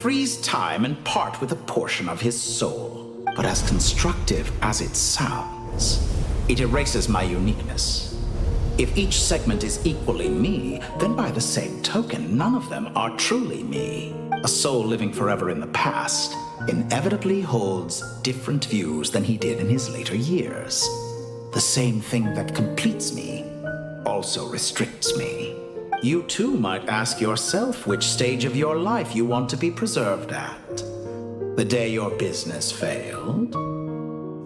freeze time and part with a portion of his soul. But as constructive as it sounds, it erases my uniqueness. If each segment is equally me, then by the same token, none of them are truly me. A soul living forever in the past inevitably holds different views than he did in his later years. The same thing that completes me also restricts me. You too might ask yourself which stage of your life you want to be preserved at. The day your business failed?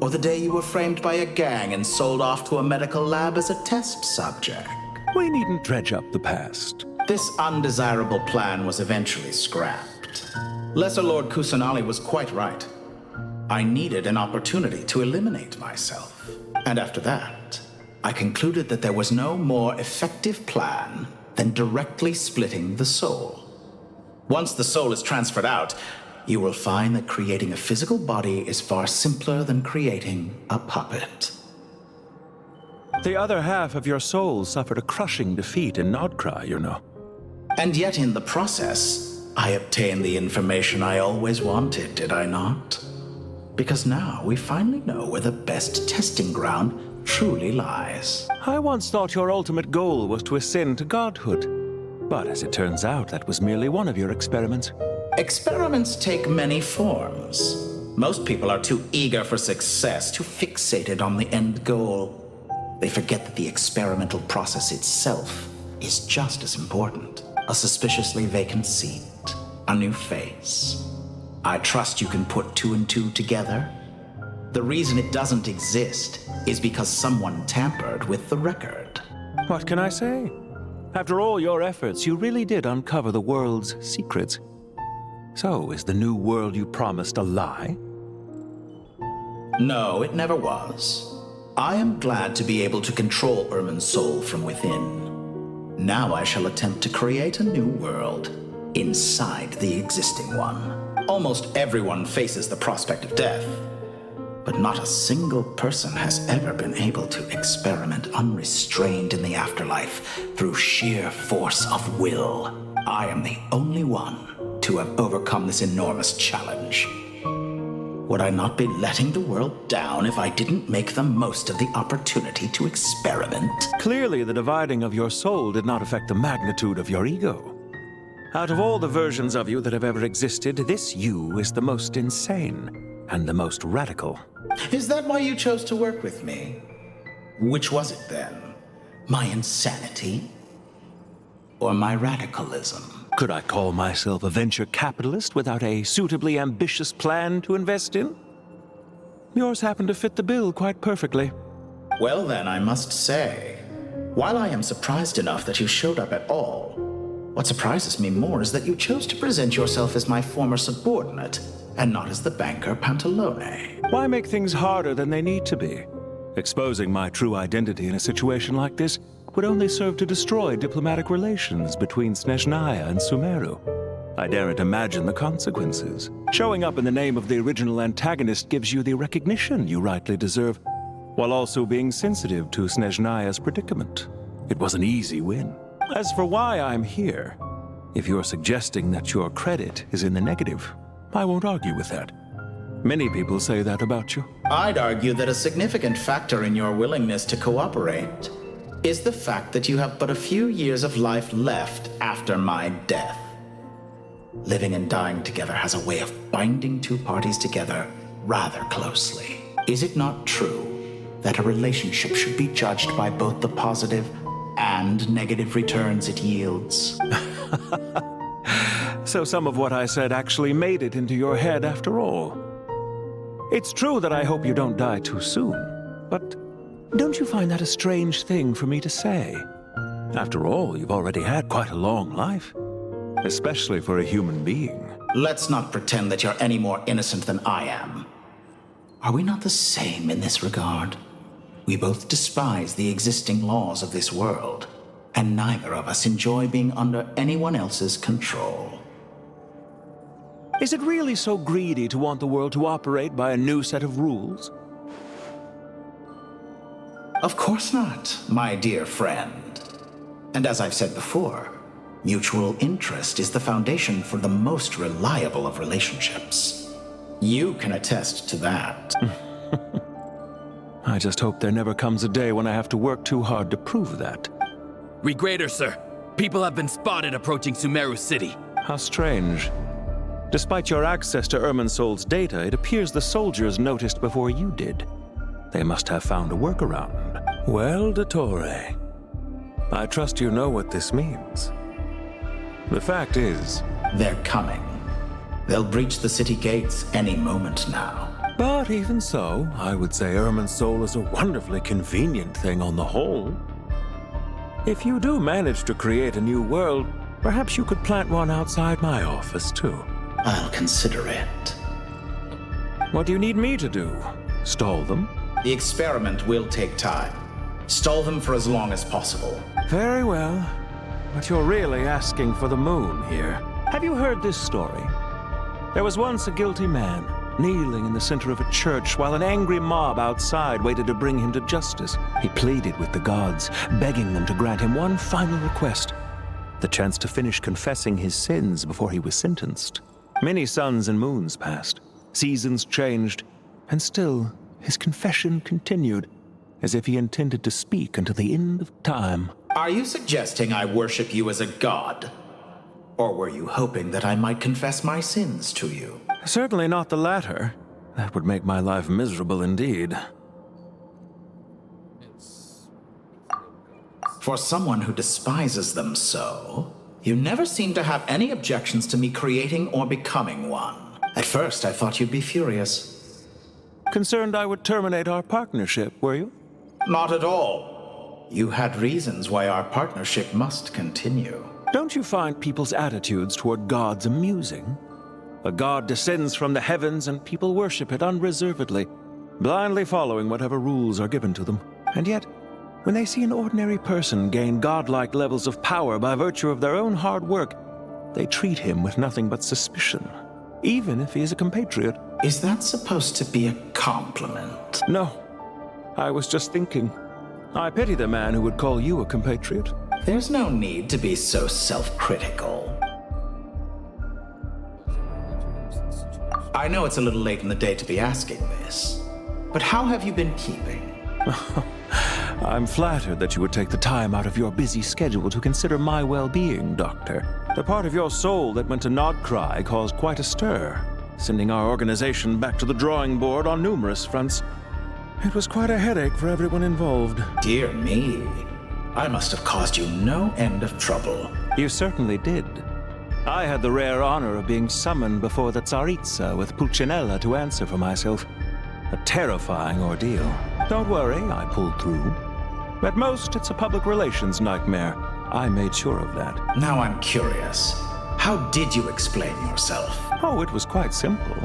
Or the day you were framed by a gang and sold off to a medical lab as a test subject? We needn't dredge up the past. This undesirable plan was eventually scrapped. Lesser Lord Kusanali was quite right. I needed an opportunity to eliminate myself. And after that, I concluded that there was no more effective plan than directly splitting the soul. Once the soul is transferred out, you will find that creating a physical body is far simpler than creating a puppet. The other half of your soul suffered a crushing defeat in Nodcry, you know. And yet in the process, I obtained the information I always wanted, did I not? Because now we finally know where the best testing ground truly lies. I once thought your ultimate goal was to ascend to godhood. But as it turns out, that was merely one of your experiments. Experiments take many forms. Most people are too eager for success, too fixated on the end goal. They forget that the experimental process itself is just as important. A suspiciously vacant seat, a new face. I trust you can put two and two together. The reason it doesn't exist is because someone tampered with the record. What can I say? After all your efforts, you really did uncover the world's secrets. So, is the new world you promised a lie? No, it never was. I am glad to be able to control Irmin's soul from within. Now I shall attempt to create a new world inside the existing one. Almost everyone faces the prospect of death, but not a single person has ever been able to experiment unrestrained in the afterlife through sheer force of will. I am the only one to have overcome this enormous challenge. Would I not be letting the world down if I didn't make the most of the opportunity to experiment? Clearly, the dividing of your soul did not affect the magnitude of your ego. Out of all the versions of you that have ever existed, this you is the most insane and the most radical. Is that why you chose to work with me? Which was it then? My insanity? Or my radicalism? Could I call myself a venture capitalist without a suitably ambitious plan to invest in? Yours happened to fit the bill quite perfectly. Well then, I must say, while I am surprised enough that you showed up at all, what surprises me more is that you chose to present yourself as my former subordinate, and not as the banker Pantalone. Why make things harder than they need to be? Exposing my true identity in a situation like this would only serve to destroy diplomatic relations between Snezhnaya and Sumeru. I daren't imagine the consequences. Showing up in the name of the original antagonist gives you the recognition you rightly deserve, while also being sensitive to Snezhnaya's predicament. It was an easy win. As for why I'm here, if you're suggesting that your credit is in the negative, I won't argue with that. Many people say that about you. I'd argue that a significant factor in your willingness to cooperate is the fact that you have but a few years of life left after my death. Living and dying together has a way of binding two parties together rather closely. Is it not true that a relationship should be judged by both the positive and negative returns it yields? So some of what I said actually made it into your head after all. It's true that I hope you don't die too soon, but don't you find that a strange thing for me to say? After all, you've already had quite a long life, especially for a human being. Let's not pretend that you're any more innocent than I am. Are we not the same in this regard? We both despise the existing laws of this world, and neither of us enjoy being under anyone else's control. Is it really so greedy to want the world to operate by a new set of rules? Of course not, my dear friend. And as I've said before, Mutual interest is the foundation for the most reliable of relationships. You can attest to that. I just hope there never comes a day when I have to work too hard to prove that. Regrader, sir. People have been spotted approaching Sumeru City. How strange. Despite your access to Irminsol's data, it appears the soldiers noticed before you did. They must have found a workaround. Well, Dottore, I trust you know what this means. The fact is... They're coming. They'll breach the city gates any moment now. But even so, I would say Irminsol is a wonderfully convenient thing on the whole. If you do manage to create a new world, perhaps you could plant one outside my office, too. I'll consider it. What do you need me to do? Stall them? The experiment will take time. Stall them for as long as possible. Very well. But you're really asking for the moon here. Have you heard this story? There was once a guilty man, kneeling in the center of a church while an angry mob outside waited to bring him to justice. He pleaded with the gods, begging them to grant him one final request: the chance to finish confessing his sins before he was sentenced. Many suns and moons passed, seasons changed, and still his confession continued, as if he intended to speak until the end of time. Are you suggesting I worship you as a god? Or were you hoping that I might confess my sins to you? Certainly not the latter. That would make my life miserable indeed. For someone who despises them so, you never seem to have any objections to me creating or becoming one. At first, I thought you'd be furious. Concerned I would terminate our partnership, were you? Not at all. You had reasons why our partnership must continue. Don't you find people's attitudes toward gods amusing? A god descends from the heavens and people worship it unreservedly, blindly following whatever rules are given to them. And yet, when they see an ordinary person gain godlike levels of power by virtue of their own hard work, they treat him with nothing but suspicion, even if he is a compatriot. Is that supposed to be a compliment? No. I was just thinking. I pity the man who would call you a compatriot. There's no need to be so self-critical. I know it's a little late in the day to be asking this, but how have you been keeping? I'm flattered that you would take the time out of your busy schedule to consider my well-being, Doctor. The part of your soul that went to Nodcry caused quite a stir, sending our organization back to the drawing board on numerous fronts. It was quite a headache for everyone involved. Dear me, I must have caused you no end of trouble. You certainly did. I had the rare honor of being summoned before the Tsaritsa with Pulcinella to answer for myself. A terrifying ordeal. Don't worry, I pulled through. At most, it's a public relations nightmare. I made sure of that. Now I'm curious. How did you explain yourself? Oh, it was quite simple.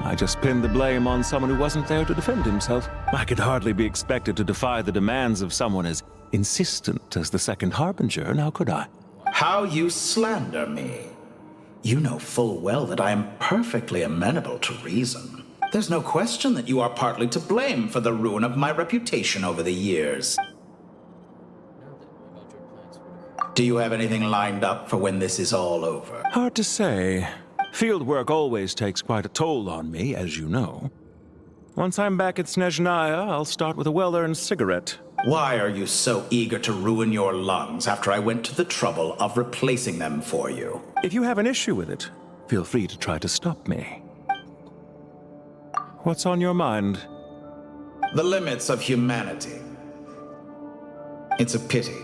I just pinned the blame on someone who wasn't there to defend himself. I could hardly be expected to defy the demands of someone as insistent as the Second Harbinger, now could I? How you slander me. You know full well that I am perfectly amenable to reason. There's no question that you are partly to blame for the ruin of my reputation over the years. Do you have anything lined up for when this is all over? Hard to say. Field work always takes quite a toll on me, as you know. Once I'm back at Snezhnaya, I'll start with a well-earned cigarette. Why are you so eager to ruin your lungs after I went to the trouble of replacing them for you? If you have an issue with it, feel free to try to stop me. What's on your mind? The limits of humanity. It's a pity.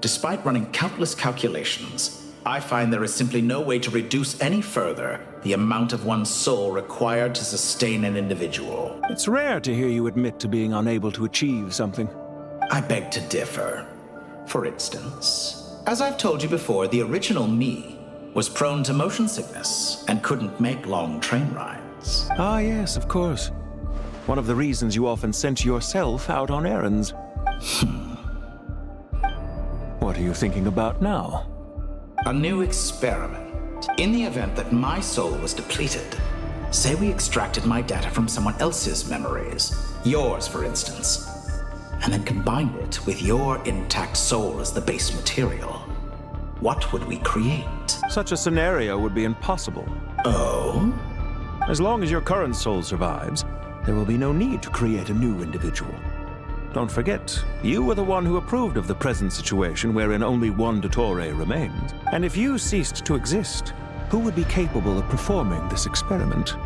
Despite running countless calculations, I find there is simply no way to reduce any further the amount of one's soul required to sustain an individual. It's rare to hear you admit to being unable to achieve something. I beg to differ. For instance, as I've told you before, the original me was prone to motion sickness and couldn't make long train rides. Ah, yes, of course. One of the reasons you often sent yourself out on errands. What are you thinking about now? A new experiment. In the event that my soul was depleted, say we extracted my data from someone else's memories, yours for instance, and then combined it with your intact soul as the base material. what would we create? Such a scenario would be impossible. Oh? As long as your current soul survives, there will be no need to create a new individual. Don't forget, you were the one who approved of the present situation wherein only one Dottore remains. And if you ceased to exist, who would be capable of performing this experiment?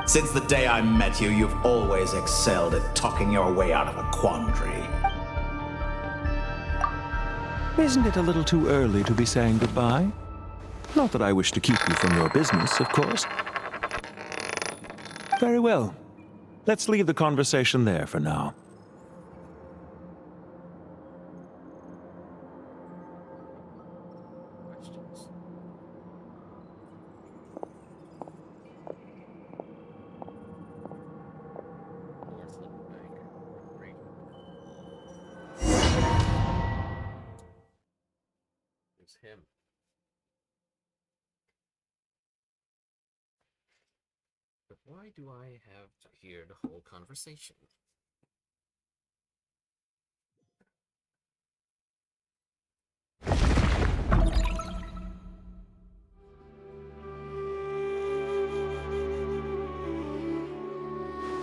Since the day I met you, you've always excelled at talking your way out of a quandary. Isn't it a little too early to be saying goodbye? Not that I wish to keep you from your business, of course. Very well. Let's leave the conversation there for now. It's him. But why do I have to hear the whole conversation?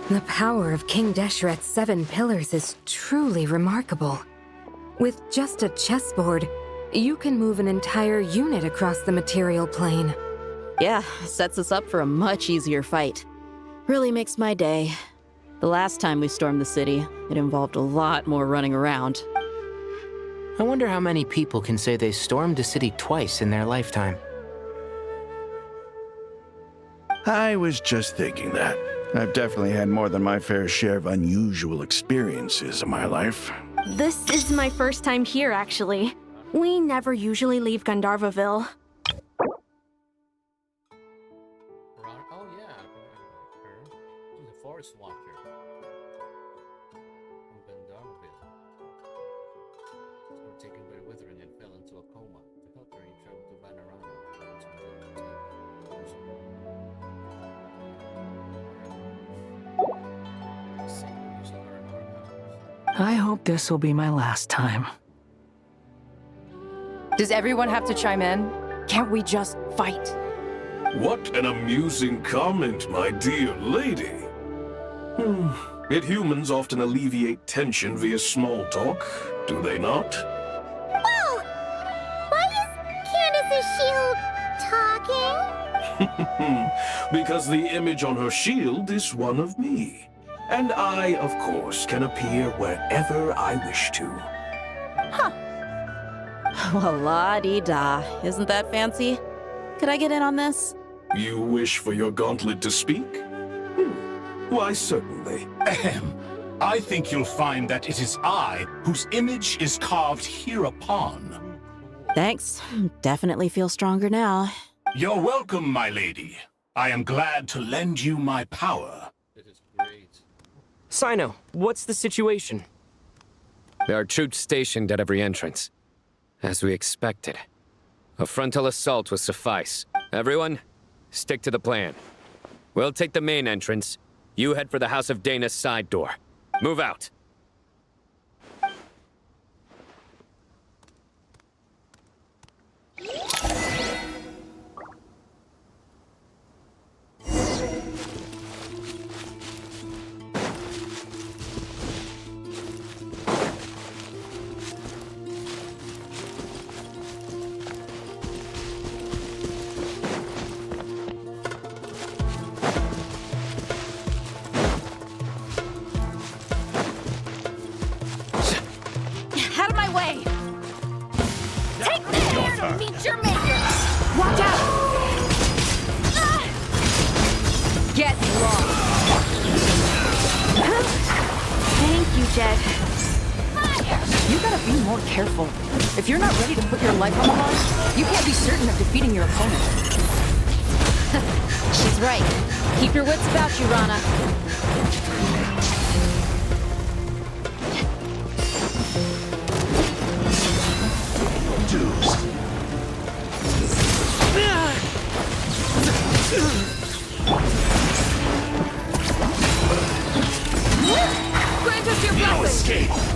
The power of King Deshret's 7 pillars is truly remarkable. With just a chessboard, you can move an entire unit across the material plane. Yeah, sets us up for a much easier fight. Really makes my day. The last time we stormed the city, it involved a lot more running around. I wonder how many people can say they stormed a city twice in their lifetime. I was just thinking that. I've definitely had more than my fair share of unusual experiences in my life. This is my first time here, actually. We never usually leave Gandharvaville. Oh yeah, her. She's a forest walker from Gandharvaville. She was taken by the withering and fell into a coma. To help her, he traveled to Vanarama. I hope this will be my last time. Does everyone have to chime in? Can't we just fight? What an amusing comment, my dear lady. Yet humans often alleviate tension via small talk, do they not? Whoa! Why is Candace's shield talking? Because the image on her shield is one of me. And I, of course, can appear wherever I wish to. Huh. Well, la-dee-da. Isn't that fancy? Could I get in on this? You wish for your gauntlet to speak? Why, certainly. Ahem. I think you'll find that it is I whose image is carved hereupon. Thanks. Definitely feel stronger now. You're welcome, my lady. I am glad to lend you my power. This is great. Sino, what's the situation? There are troops stationed at every entrance. As we expected. A frontal assault will suffice. Everyone, stick to the plan. We'll take the main entrance. You head for the House of Dana's side door. Move out. Meet your maker! Watch out! Get lost! Thank you, Jed. You gotta be more careful. If you're not ready to put your life on the line, you can't be certain of defeating your opponent. She's right. Keep your wits about you, Rana. Grant us your blessing! No escape!